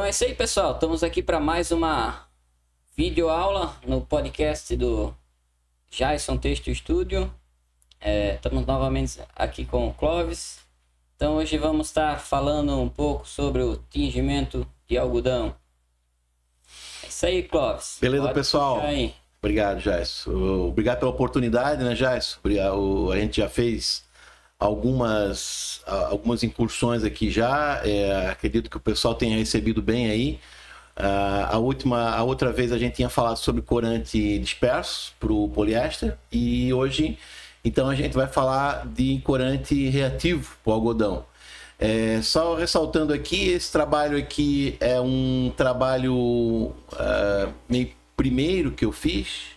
Então é isso aí, pessoal. Estamos aqui para mais uma videoaula no podcast do Jason Texto Studio. Estamos novamente aqui com o Clóvis. Então hoje vamos estar falando um pouco sobre o tingimento de algodão. É isso aí, Clóvis. Beleza, pessoal? Obrigado, Jason. Obrigado pela oportunidade, né, Jason? A gente já fez algumas incursões aqui já. Acredito que o pessoal tenha recebido bem aí. A outra vez a gente tinha falado sobre corante disperso para o poliéster, e hoje então a gente vai falar de corante reativo para o algodão. Só ressaltando aqui, esse trabalho aqui é um trabalho meio primeiro que eu fiz,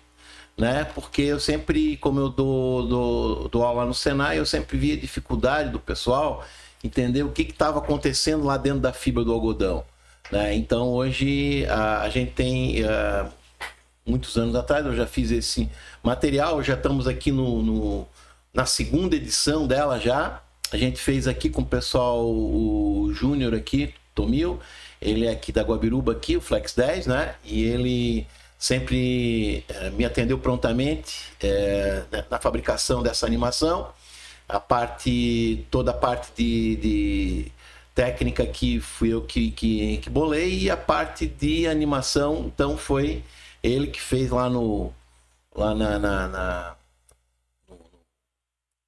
né? Porque eu sempre, como eu dou aula no Senai, eu sempre via dificuldade do pessoal entender o que estava acontecendo lá dentro da fibra do algodão, né? Então hoje a gente tem, muitos anos atrás eu já fiz esse material, já estamos aqui na segunda edição dela já. A gente fez aqui com o pessoal, o Júnior aqui, Tomil, ele é aqui da Guabiruba, aqui, o Flex 10, né? E ele sempre me atendeu prontamente na fabricação dessa animação. Toda a parte de técnica aqui fui eu que bolei, e a parte de animação, então foi ele que fez lá no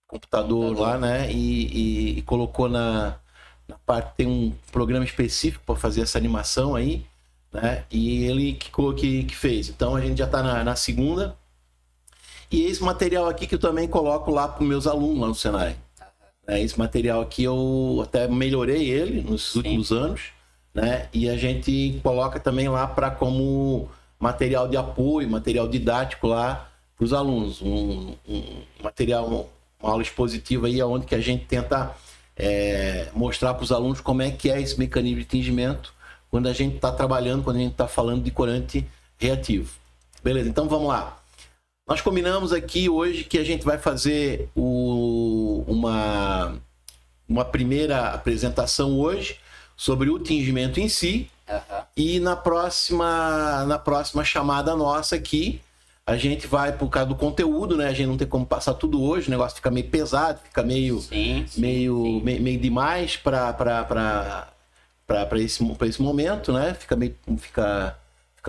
computador lá, né? E colocou na parte, tem um programa específico para fazer essa animação aí, né? E ele que fez. Então a gente já está na segunda. E esse material aqui que eu também coloco lá para os meus alunos lá no Senai. Esse material aqui eu até melhorei ele nos últimos anos, né? E a gente coloca também lá como material de apoio, material didático lá para os alunos. Um material, uma aula expositiva aí, onde que a gente tenta mostrar para os alunos como é que é esse mecanismo de tingimento quando a gente está trabalhando, quando a gente está falando de corante reativo. Beleza, então vamos lá. Nós combinamos aqui hoje que a gente vai fazer uma primeira apresentação hoje sobre o tingimento em si. E na próxima chamada nossa aqui, a gente vai, por causa do conteúdo, né? A gente não tem como passar tudo hoje, o negócio fica meio pesado, fica meio demais para esse momento, né? Fica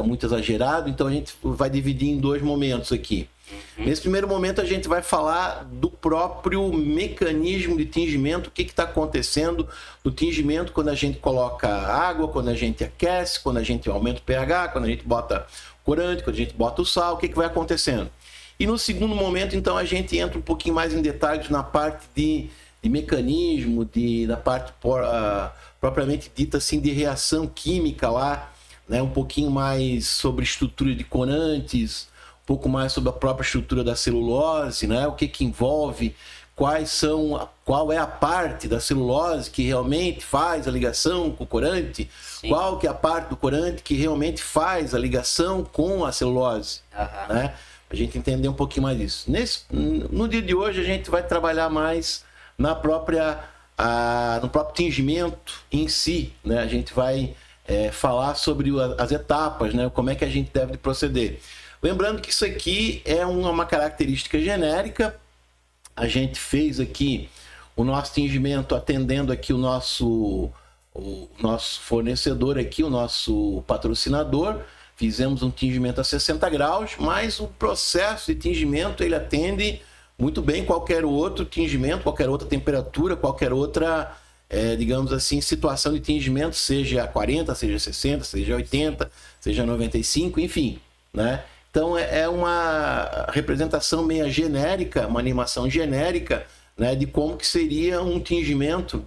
muito exagerado, então a gente vai dividir em dois momentos aqui. Nesse primeiro momento a gente vai falar do próprio mecanismo de tingimento, o que está acontecendo no tingimento quando a gente coloca água, quando a gente aquece, quando a gente aumenta o pH, quando a gente bota corante, quando a gente bota o sal, o que vai acontecendo. E no segundo momento, então, a gente entra um pouquinho mais em detalhes na parte de mecanismo, na parte propriamente dita assim, de reação química lá, né? Um pouquinho mais sobre estrutura de corantes, um pouco mais sobre a própria estrutura da celulose, né? O que envolve, qual é a parte da celulose que realmente faz a ligação com o corante, qual que é a parte do corante que realmente faz a ligação com a celulose, né? A gente entender um pouquinho mais disso. No dia de hoje a gente vai trabalhar mais no próprio tingimento em si, né? A gente vai falar sobre as etapas, né? Como é que a gente deve proceder. Lembrando que isso aqui é uma característica genérica. A gente fez aqui o nosso tingimento atendendo aqui o nosso fornecedor aqui, o nosso patrocinador. Fizemos um tingimento a 60 graus, mas o processo de tingimento ele atende muito bem qualquer outro tingimento, qualquer outra temperatura, qualquer outra, digamos assim, situação de tingimento, seja 40, seja 60, seja 80, seja 95, enfim, né? Então é uma representação meio genérica, uma animação genérica, né, de como que seria um tingimento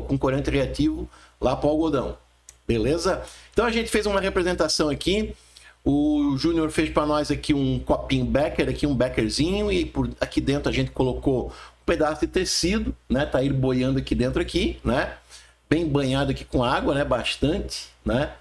com corante reativo lá para o algodão. Beleza? Então a gente fez uma representação aqui. O Júnior fez para nós aqui um copinho Becker, aqui um Beckerzinho, e aqui dentro a gente colocou um pedaço de tecido, né? Tá ele boiando aqui dentro aqui, né? Bem banhado aqui com água, né? Bastante, né?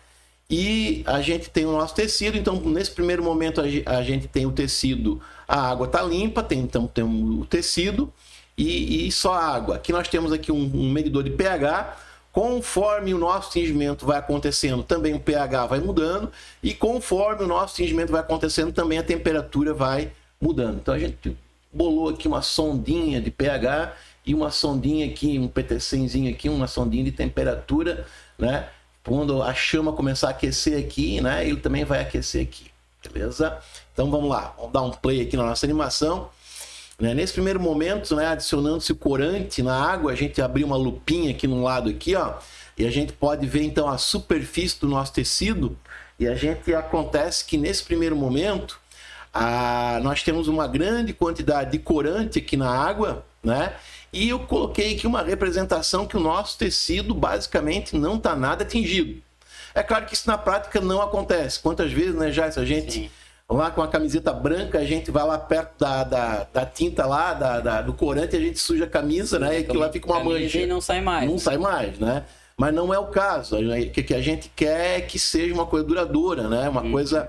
E a gente tem o nosso tecido, então nesse primeiro momento a gente tem o tecido, a água tá limpa, então temos o tecido e só a água. Aqui nós temos aqui um medidor de pH, Conforme o nosso tingimento vai acontecendo, também o pH vai mudando, e conforme o nosso tingimento vai acontecendo, também a temperatura vai mudando. Então a gente bolou aqui uma sondinha de pH e uma sondinha aqui, um PTCzinho aqui, uma sondinha de temperatura, né? Quando a chama começar a aquecer aqui, né, ele também vai aquecer aqui, beleza? Então vamos lá, vamos dar um play aqui na nossa animação. Né? Nesse primeiro momento, né, adicionando-se o corante na água, a gente abriu uma lupinha aqui no lado aqui, ó, e a gente pode ver então a superfície do nosso tecido, e acontece que nesse primeiro momento, nós temos uma grande quantidade de corante aqui na água, né? E eu coloquei aqui uma representação que o nosso tecido basicamente não está nada tingido. É claro que isso na prática não acontece. Quantas vezes, né, já essa gente... Sim. Lá com a camiseta branca, a gente vai lá perto da tinta lá, do corante, a gente suja a camisa, né? E aquilo lá fica uma mancha. E não sai mais. Não sai mais, né? Mas não é o caso. O que a gente quer é que seja uma coisa duradoura, né? Uma coisa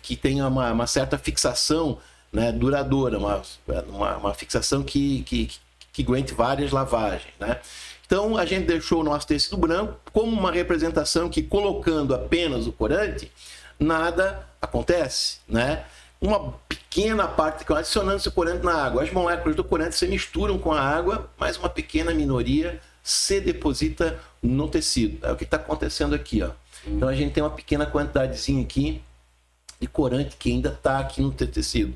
que tenha uma certa fixação, né? Duradoura, uma fixação que aguente várias lavagens, né? Então, a gente deixou o nosso tecido branco como uma representação que, colocando apenas o corante, nada acontece, né? Uma pequena parte, adicionando esse corante na água, as moléculas do corante se misturam com a água, mas uma pequena minoria se deposita no tecido. É o que está acontecendo aqui, ó. Então a gente tem uma pequena quantidadezinha aqui de corante que ainda está aqui no tecido.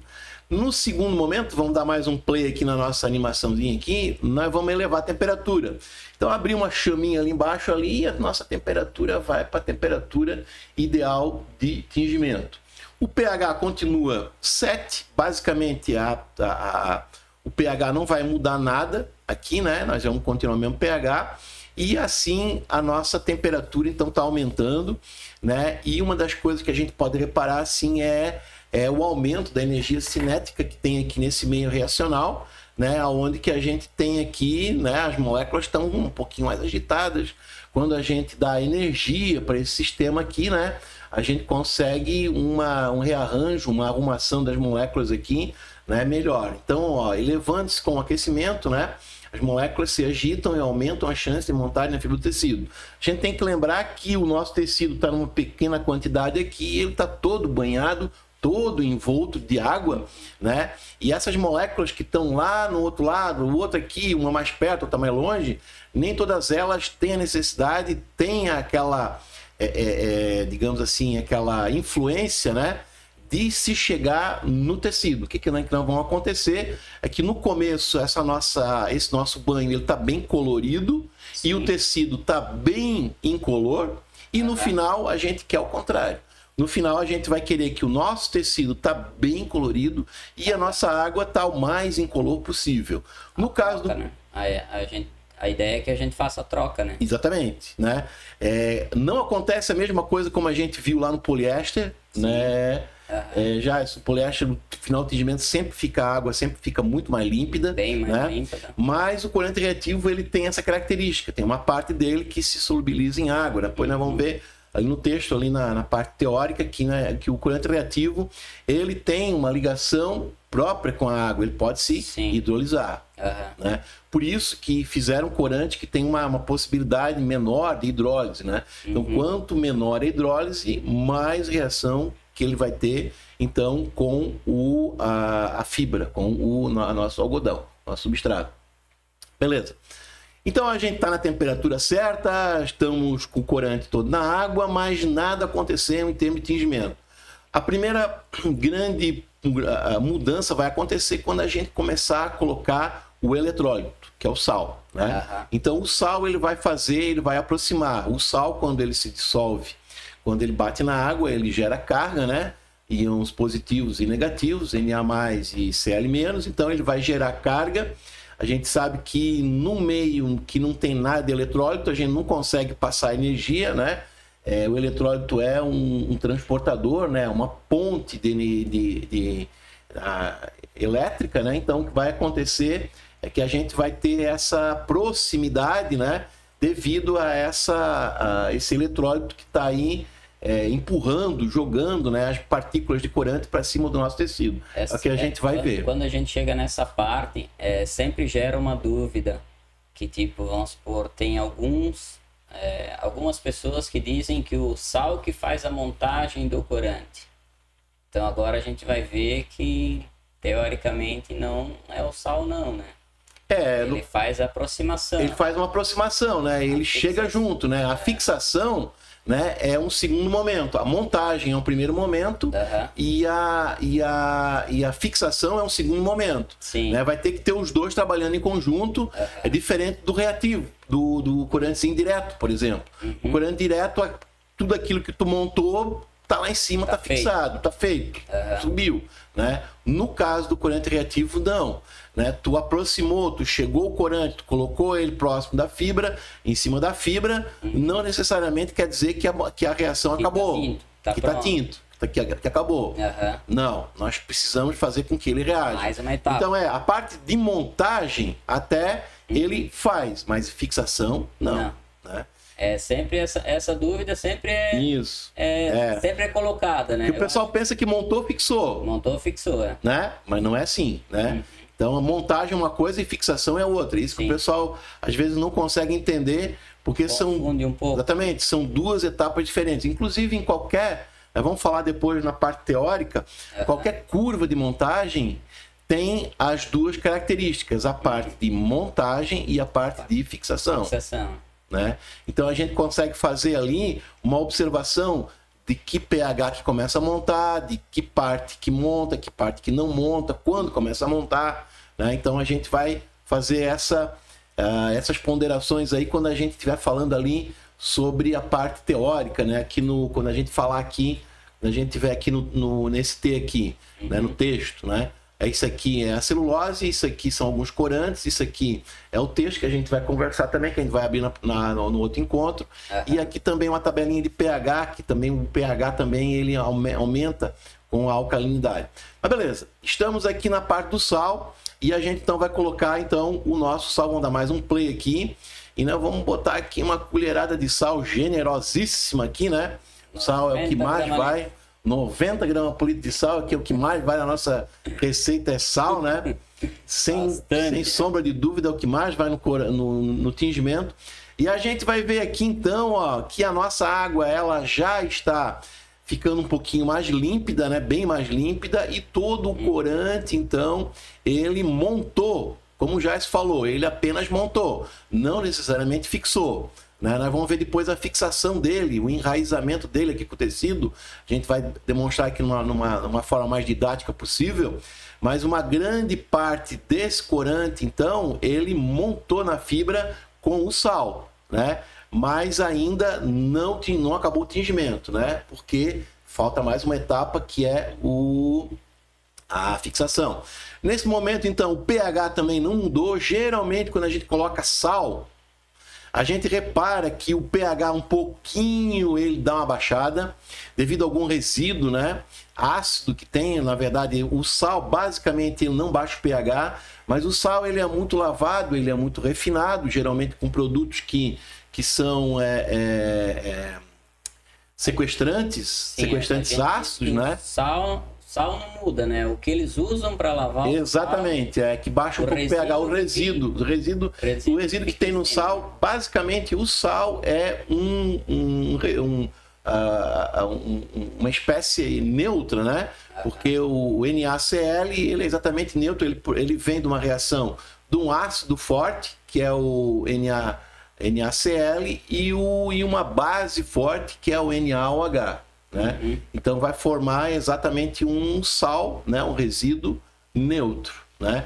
No segundo momento, vamos dar mais um play aqui na nossa animaçãozinha aqui, nós vamos elevar a temperatura. Então, abrir uma chaminha ali embaixo ali, e a nossa temperatura vai para a temperatura ideal de tingimento. O pH continua 7, basicamente o pH não vai mudar nada aqui, né? Nós vamos continuar o mesmo pH, e assim a nossa temperatura então está aumentando, né? E uma das coisas que a gente pode reparar assim é o aumento da energia cinética que tem aqui nesse meio reacional, né, onde que a gente tem aqui, né, as moléculas estão um pouquinho mais agitadas. Quando a gente dá energia para esse sistema aqui, né, a gente consegue um rearranjo, uma arrumação das moléculas aqui, né, melhor. Então, ó, elevando-se com o aquecimento, né, as moléculas se agitam e aumentam a chance de montarem na fibra do tecido. A gente tem que lembrar que o nosso tecido está numa pequena quantidade aqui, ele está todo banhado, todo envolto de água, né? E essas moléculas que estão lá no outro lado, o outro aqui, uma mais perto, outra mais longe, nem todas elas têm a necessidade, têm aquela, digamos assim, aquela influência, né? De se chegar no tecido. O que não vai acontecer é que no começo esse nosso banho ele está bem colorido. Sim. E o tecido está bem incolor, e no final a gente quer o contrário. No final, a gente vai querer que o nosso tecido está bem colorido e a nossa água está o mais incolor possível. No caso do... Né? A ideia é que a gente faça a troca, né? Exatamente, né? Não acontece a mesma coisa como a gente viu lá no poliéster, sim, né? Já o poliéster, no final do tingimento, sempre fica a água, sempre fica muito mais límpida. Bem mais, né? Límpida. Mas o corante reativo, ele tem essa característica. Tem uma parte dele que se solubiliza em água. Depois nós vamos ver ali no texto, ali na parte teórica, que o corante reativo, ele tem uma ligação própria com a água, ele pode se hidrolisar. Né? Por isso que fizeram corante que tem uma possibilidade menor de hidrólise. Né? Então, quanto menor a hidrólise, mais reação que ele vai ter, então, com a fibra, com o nosso algodão, nosso substrato. Beleza. Então a gente está na temperatura certa, estamos com o corante todo na água, mas nada aconteceu em termos de tingimento. A primeira grande mudança vai acontecer quando a gente começar a colocar o eletrólito, que é o sal. Né? Então o sal ele vai aproximar. O sal, quando ele se dissolve, quando ele bate na água, ele gera carga, né? Íons positivos e negativos, Na+ e Cl-, então ele vai gerar carga. A gente sabe que no meio que não tem nada de eletrólito, a gente não consegue passar energia, né? O eletrólito é um transportador, né? Uma ponte elétrica, né? Então, o que vai acontecer é que a gente vai ter essa proximidade, né? Devido a esse eletrólito que está aí empurrando, jogando, né, as partículas de corante para cima do nosso tecido. É o que a gente vai ver. Quando a gente chega nessa parte, sempre gera uma dúvida, que tipo, vamos supor, tem alguns algumas pessoas que dizem que o sal que faz a montagem do corante. Então agora a gente vai ver que teoricamente não é o sal não, né? Ele faz a aproximação. Ele faz uma aproximação, né? Ele chega junto, né? A fixação, né, é um segundo momento. A montagem é um primeiro momento e a fixação é um segundo momento. Sim. Né? Vai ter que ter os dois trabalhando em conjunto. É diferente do reativo, do corante indireto, por exemplo. O corante direto, tudo aquilo que tu montou tá lá em cima, tá fixado, tá feito, subiu, né? No caso do corante reativo, não, né? Tu aproximou, tu chegou o corante, tu colocou ele próximo da fibra, em cima da fibra, não necessariamente quer dizer que a reação acabou, que tá tinto, que acabou. Não, nós precisamos fazer com que ele reaja. Mais uma etapa. Então a parte de montagem até ele faz, mas fixação não. Né? Sempre essa dúvida sempre sempre é colocada, né? Porque o pessoal pensa que montou, fixou. Montou, fixou, né? Mas não é assim, né? Então a montagem é uma coisa e fixação é outra. Isso que o pessoal às vezes não consegue entender, porque confunde um pouco. Exatamente, são duas etapas diferentes. Inclusive em qualquer, vamos falar depois na parte teórica, qualquer curva de montagem tem as duas características, a parte de montagem e a parte de fixação. Né? Então a gente consegue fazer ali uma observação de que pH que começa a montar, de que parte que monta, que parte que não monta, quando começa a montar, né? Então a gente vai fazer essas ponderações aí quando a gente estiver falando ali sobre a parte teórica, né? Quando a gente falar aqui, quando a gente estiver aqui nesse T aqui, né? No texto, né? Isso aqui é a celulose, isso aqui são alguns corantes, isso aqui é o texto que a gente vai conversar também, que a gente vai abrir no outro encontro. E aqui também uma tabelinha de pH, que também o pH também ele aumenta com a alcalinidade. Mas beleza, estamos aqui na parte do sal e a gente então vai colocar então o nosso sal, vamos dar mais um play aqui e nós vamos botar aqui uma colherada de sal generosíssima aqui, né? O sal é o que mais vai... 90 gramas por litro de sal, que é o que mais vai na nossa receita, é sal, né? Sem sombra de dúvida, é o que mais vai no tingimento. E a gente vai ver aqui então, ó, que a nossa água ela já está ficando um pouquinho mais límpida, né? Bem mais límpida, e todo o corante, então, ele montou, como já se falou, ele apenas montou, não necessariamente fixou. Né? Nós vamos ver depois a fixação dele, o enraizamento dele aqui com o tecido. A gente vai demonstrar aqui numa forma mais didática possível. Mas uma grande parte desse corante, então, ele montou na fibra com o sal, né? Mas ainda não acabou o tingimento, né? Porque falta mais uma etapa que é a fixação. Nesse momento, então, o pH também não mudou. Geralmente, quando a gente coloca sal, a gente repara que o pH um pouquinho ele dá uma baixada devido a algum resíduo, né, ácido que tem. Na verdade, o sal basicamente ele não baixa o pH, mas o sal ele é muito lavado, ele é muito refinado, geralmente com produtos que são sequestrantes ácidos, né? Sal não muda, né? O que eles usam para lavar exatamente, sal, que baixa um pouco o pH, o resíduo que tem no sal. Basicamente, o sal é uma espécie neutra, né? Porque o NaCl ele é exatamente neutro, ele vem de uma reação de um ácido forte, que é o NaCl, e uma base forte, que é o NaOH. Né? Então vai formar exatamente um sal, né? Um resíduo neutro, né?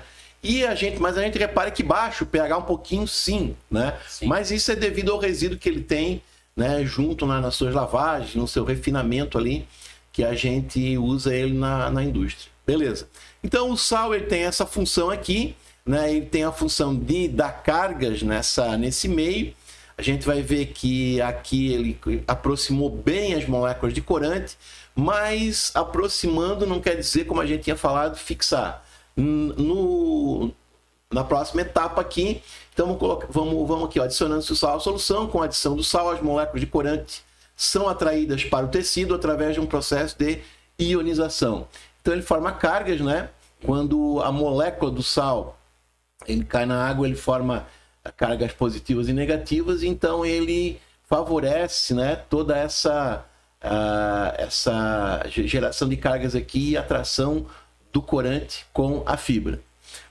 Mas a gente repara que baixa o pH um pouquinho, sim, né? Sim. Mas isso é devido ao resíduo que ele tem, né? Junto nas suas lavagens, no seu refinamento ali, que a gente usa ele na indústria. Beleza? Então o sal ele tem essa função aqui, né? Ele tem a função de dar cargas nesse meio. A gente vai ver que aqui ele aproximou bem as moléculas de corante, mas aproximando não quer dizer, como a gente tinha falado, fixar. Na próxima etapa aqui, então vamos aqui, ó, adicionando-se o sal à solução. Com a adição do sal, as moléculas de corante são atraídas para o tecido através de um processo de ionização. Então ele forma cargas, né? Quando a molécula do sal ele cai na água, ele forma cargas positivas e negativas, então ele favorece, né, toda essa geração de cargas aqui e atração do corante com a fibra.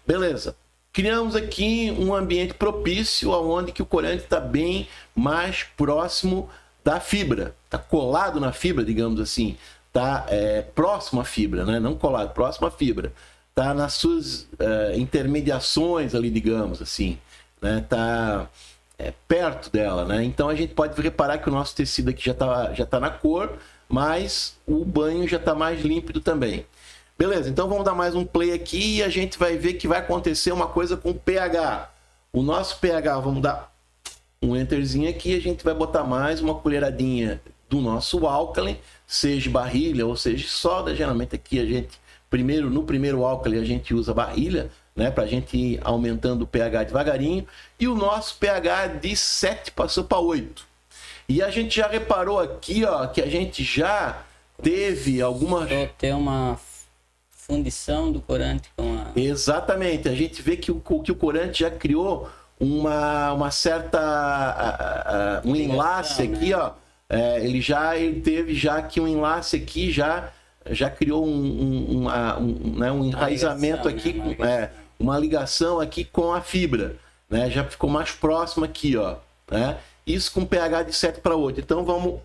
Beleza. Criamos aqui um ambiente propício onde que o corante está bem mais próximo da fibra, está colado na fibra, digamos assim, está próximo à fibra, né? Não colado, próximo à fibra, está nas suas intermediações ali, digamos assim, né? Está perto dela, né? Então a gente pode reparar que o nosso tecido aqui já tá na cor, mas o banho já está mais límpido também. Beleza, então vamos dar mais um play aqui e a gente vai ver que vai acontecer uma coisa com o pH. O nosso pH, vamos dar um enterzinho aqui, a gente vai botar mais uma colheradinha do nosso álcali, seja barrilha ou seja soda. Geralmente aqui a gente, no primeiro álcali a gente usa barrilha, né, para a gente ir aumentando o pH devagarinho. E o nosso pH de 7 passou para 8. E a gente já reparou aqui, ó, que a gente já teve alguma... Ter uma fundição do corante com a... Exatamente, a gente vê que o corante já criou uma certa um enlace aqui, né? Ó, ele teve já aqui um enlace aqui, já criou um enraizamento aqui, uma ligação aqui com a fibra, né? Já ficou mais próximo aqui, ó, né? Isso com pH de 7 para 8. Então vamos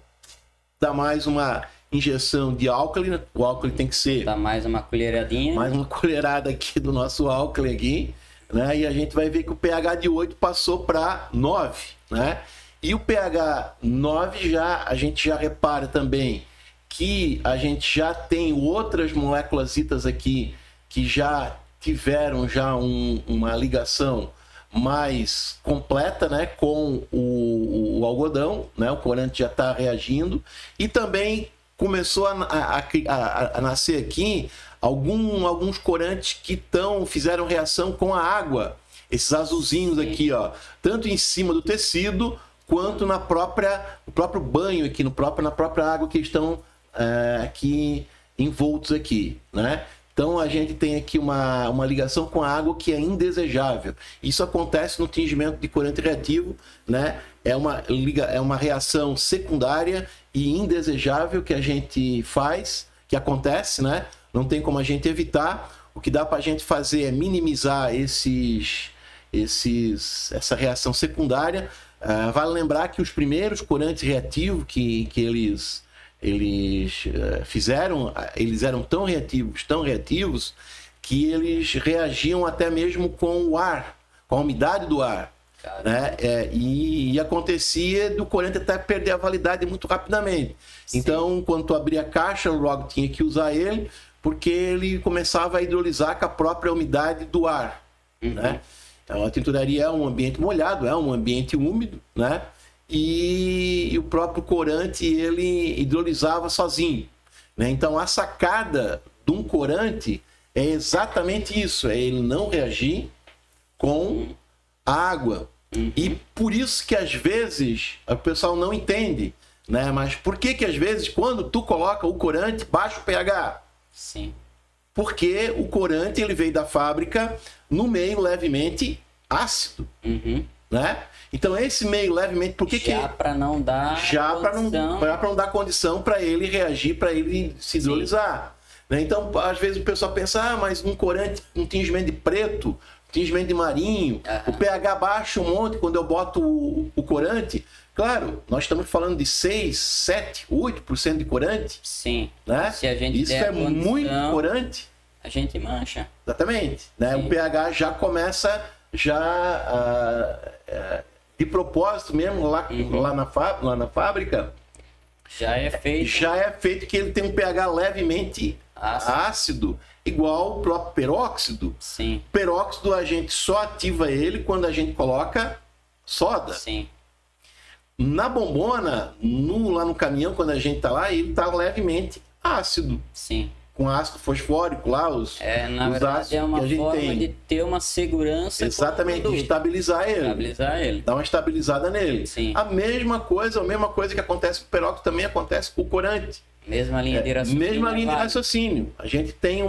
dar mais uma injeção de álcali, né? O álcali tem que ser... Dá mais uma colheradinha. Mais uma colherada aqui do nosso álcali aqui, né? E a gente vai ver que o pH de 8 passou para 9, né? E o pH 9 a gente já repara também que a gente já tem outras moléculas aqui que já tiveram uma ligação mais completa, né, com o algodão, né? O corante já está reagindo e também começou a nascer aqui alguns corantes que fizeram reação com a água, esses azulzinhos aqui, ó, tanto em cima do tecido quanto no próprio banho aqui, na própria água que estão aqui envoltos aqui, né? Então a gente tem aqui uma ligação com a água que é indesejável. Isso acontece no tingimento de corante reativo, né? É uma reação secundária e indesejável que a gente faz, que acontece, né? Não tem como a gente evitar. O que dá para a gente fazer é minimizar essa reação secundária. Vale lembrar que os primeiros corantes reativos que eles fizeram, eles eram tão reativos, que eles reagiam até mesmo com o ar, com a umidade do ar. Né? E acontecia do corante até perder a validade muito rapidamente. Sim. Então, quando tu abria a caixa, logo tinha que usar ele, porque ele começava a hidrolisar com a própria umidade do ar. Uhum. Né? Então, a tinturaria é um ambiente molhado, é um ambiente úmido, né? E o próprio corante ele hidrolisava sozinho, né? Então a sacada de um corante é exatamente isso, é ele não reagir com a água. E por isso que às vezes o pessoal não entende, né? Mas por que às vezes quando tu coloca o corante baixa o pH? Sim. Porque o corante ele veio da fábrica no meio levemente ácido, né? Então esse meio levemente, por que para não dar para não dar condição para ele reagir, para ele se hidrolisar, né? Então às vezes o pessoal pensa, mas um corante, um tingimento de preto, tingimento de marinho, o pH baixa um monte quando eu boto o corante. Claro, nós estamos falando de 6, 7, 8% de corante. Sim. Né? Se a gente isso é muito corante. A gente mancha. Exatamente, né? O pH já começa de propósito mesmo lá na fábrica. Já é feito que ele tem um pH levemente ácido, igual o próprio peróxido. Sim. O peróxido a gente só ativa ele quando a gente coloca soda. Sim. Na bombona, lá no caminhão, quando a gente tá lá, ele tá levemente ácido. Sim. Com ácido fosfórico lá, na verdade é uma forma de ter uma segurança. Exatamente, de estabilizar ele. Dar uma estabilizada nele. Sim. A mesma coisa que acontece com o peróxido também acontece com o corante. Mesma linha de raciocínio. Mesma linha de raciocínio. A gente tem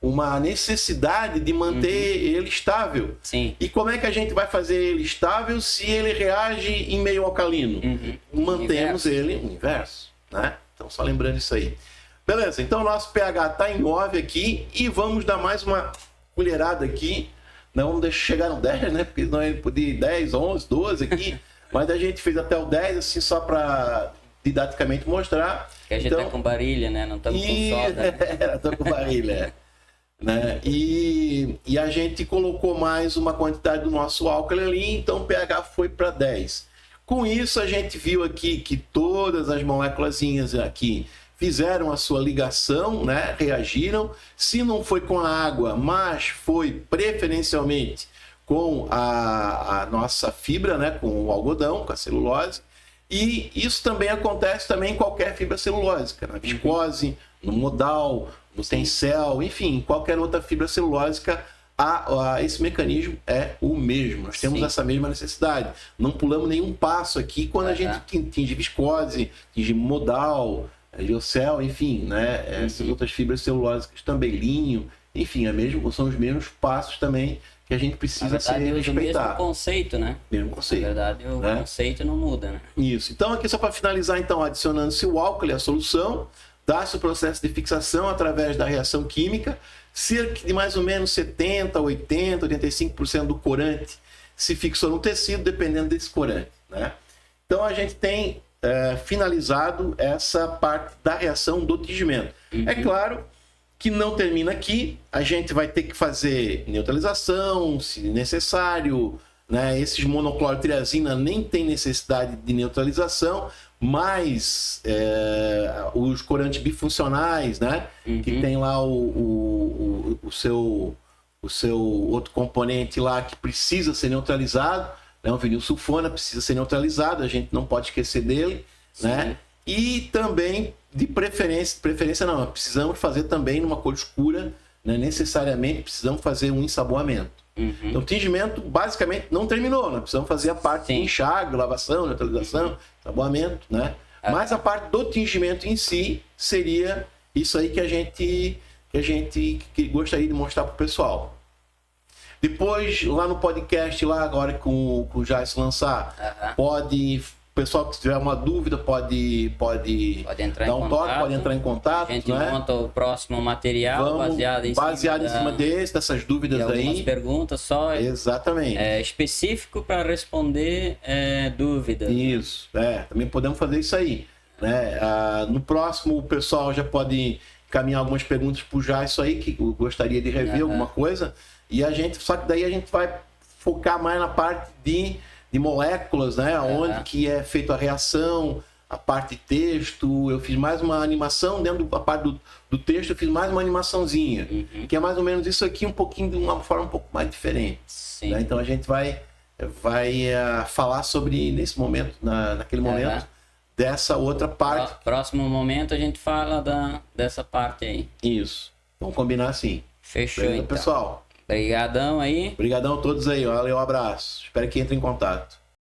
uma necessidade de manter ele estável. Sim. E como é que a gente vai fazer ele estável se ele reage em meio alcalino? Mantemos ele no inverso, né? Então, só lembrando isso aí. Beleza, então o nosso pH está em 9 aqui e vamos dar mais uma colherada aqui. Não vamos deixar chegar no 10, né? Porque senão ele podia ir 10, 11, 12 aqui. Mas a gente fez até o 10, assim, só para didaticamente mostrar. Que a gente tá com barilha, né? Não estamos com soda. Tô com barilha. Né? E a gente colocou mais uma quantidade do nosso álcool ali, então o pH foi para 10. Com isso, a gente viu aqui que todas as moléculazinhas aqui fizeram a sua ligação, né? Reagiram. Se não foi com a água, mas foi preferencialmente com a nossa fibra, né? Com o algodão, com a celulose. E isso também acontece também em qualquer fibra celulósica, na viscose, no modal, no tencel, enfim, qualquer outra fibra celulósica, esse mecanismo é o mesmo. Nós temos essa mesma necessidade. Não pulamos nenhum passo aqui quando a gente atinge viscose, atinge modal, liocel, enfim, né? Essas outras fibras celulósicas também, linho, enfim, são os mesmos passos também que a gente precisa respeitar. O mesmo conceito, né? Mesmo conceito. Na verdade, o conceito não muda, né? Isso. Então, aqui só para finalizar, então, adicionando-se o álcool e a solução, dá-se o processo de fixação através da reação química, cerca de mais ou menos 70%, 80%, 85% do corante se fixou no tecido, dependendo desse corante, né? Então, a gente tem finalizado essa parte da reação do tingimento. É claro que não termina aqui, a gente vai ter que fazer neutralização, se necessário, né? Esses monoclorotriazina nem tem necessidade de neutralização, mas os corantes bifuncionais, né? Que tem lá o seu outro componente lá que precisa ser neutralizado, né? O vinilsulfona precisa ser neutralizado, a gente não pode esquecer dele, né? E também, de preferência não, precisamos fazer também numa cor escura, né? Necessariamente precisamos fazer um ensaboamento. Então, o tingimento basicamente não terminou, nós precisamos fazer a parte de enxágue, lavação, neutralização, ensaboamento, né? Mas a parte do tingimento em si seria isso aí que a gente gostaria de mostrar para o pessoal. Depois, lá no podcast, lá agora com o Jason lançar, o pessoal que tiver uma dúvida pode entrar dar um toque, pode entrar em contato. A gente né? monta o próximo material baseado em cima dessas dúvidas aí. Algumas perguntas só. Exatamente. Específico para responder dúvidas. Isso, também podemos fazer isso aí. Né? No próximo, o pessoal já pode encaminhar algumas perguntas para o Jason aí, que gostaria de rever alguma coisa. Só que daí a gente vai focar mais na parte de moléculas, né? Onde que é feita a reação, a parte de texto. Eu fiz mais uma animação dentro da parte do texto, eu fiz mais uma animaçãozinha, que é mais ou menos isso aqui, um pouquinho de uma forma um pouco mais diferente. Né? Então a gente vai falar sobre, nesse momento, naquele momento, dessa outra parte. Próximo momento a gente fala dessa parte aí. Isso. Vamos combinar assim. Fechou, beleza, então. Pessoal. Obrigadão aí. Obrigadão a todos aí. Valeu, um abraço. Espero que entre em contato.